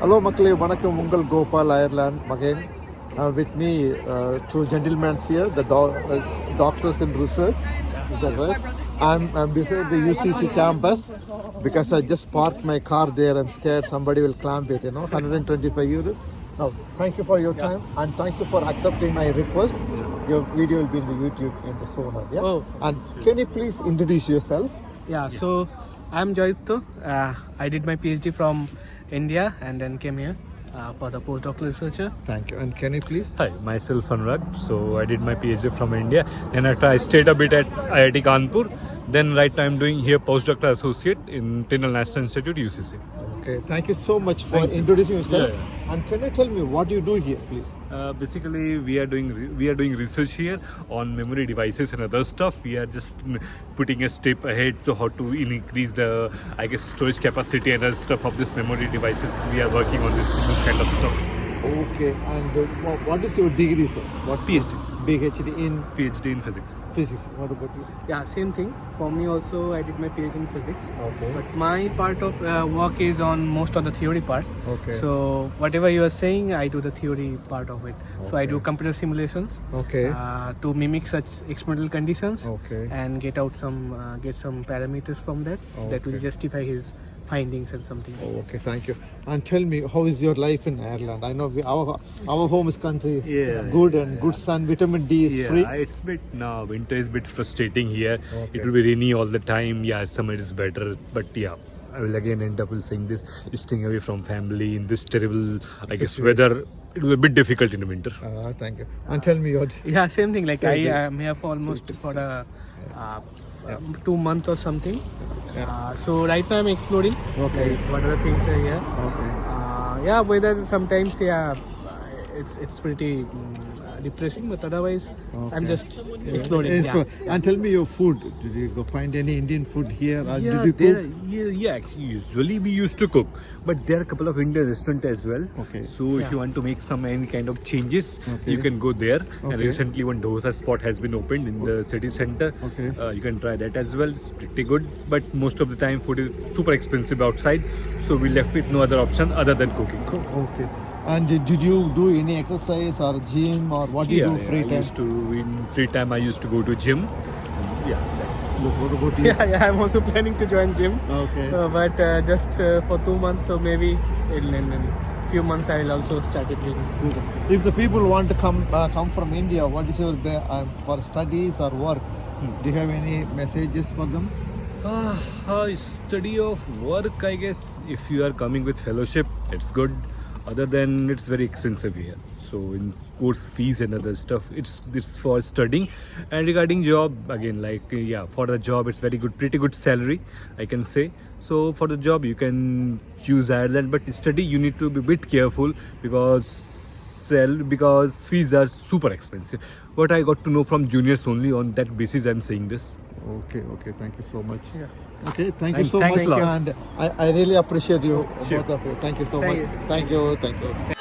Hello, Makle, Vanakkam, Ungal Gopal, Ireland, again. With me, two gentlemen here, the doctors in research. Is that right? I'm beside the UCC campus because I just parked my car there. I'm scared somebody will clamp it, 125 euros. Now, thank you for your time and thank you for accepting my request. Your video will be in the YouTube in the sonar. Yeah? Oh. And can you please introduce yourself? Yeah, so I'm Joyito. I did my PhD from India and then came here for the postdoctoral researcher. Thank you. And can you please? Hi, myself Anurag. So I did my PhD from India. Then after I stayed a bit at IIT Kanpur. Then right now I'm doing here postdoctoral associate in Tyndall National Institute, UCC. Okay, thank you so much for introducing yourself. Yeah. And can you tell me what you do here, please? Basically, we are doing research here on memory devices and other stuff. We are just putting a step ahead to how to increase the storage capacity and other stuff of this memory devices. We are working on this kind of stuff. Okay, and what is your degree, sir? What PhD. PhD in PhD in physics. physics. What about you? Yeah, same thing. For me also, I did my PhD in physics. Okay. But my part of work is on most on the theory part. Okay. So whatever you are saying, I do the theory part of it. So I do Okay. computer simulations Okay. to mimic such experimental conditions Okay. and get some parameters from that that will Okay. justify his findings and something. Oh, okay, thank you. And tell me, how is your life in Ireland? I know our home country is good and good sun, vitamin D is free. It's bit now. Winter is bit frustrating here. Okay. It will be rainy all the time. Yeah, summer is better. But yeah, I will again end up with saying this: staying away from family in this terrible, Situation. weather. It will be a bit difficult in the winter. Thank you. And tell me what. Yeah, same thing. Like Same I thing. am here for almost for a 2 months or something. So right now I'm exploring. Okay. Like, what are the things are here? Okay. Yeah, weather sometimes it's pretty depressing, but otherwise I'm just exploring. It's Yeah. good. And tell me your food. Did you go find any Indian food here? Or Yeah, did you cook? usually we used to cook, but there are a couple of Indian restaurants as well. Okay. So if you want to make any kind of changes, Okay. you can go there. And Okay. recently one dosa spot has been opened in the city center. Okay. You can try that as well. It's pretty good, but most of the time food is super expensive outside. So we left with no other option other than cooking. Okay. And did you do any exercise or gym or what do you do free I time? used to in free time I used to go to gym. Yeah. Look, what about you? Yeah, I'm also planning to join gym. Okay. But just for 2 months, so maybe in few months I will also start it doing. Super. If the people want to come from India, what is your for studies or work? Do you have any messages for them? Study of work, I guess. If you are coming with fellowship, it's good. Other than it's very expensive here. So in course fees and other stuff, it's for studying. And regarding job, again, for the job, it's very good, pretty good salary, I can say. So for the job, you can choose Ireland, but study you need to be a bit careful because fees are super expensive. What I got to know from juniors only, on that basis I'm saying this. Okay, thank you so much. Yeah. Okay, thank you so Thanks much. a lot. And I really appreciate you, Sure. both of you. Thank you so Thank much. you. Thank you.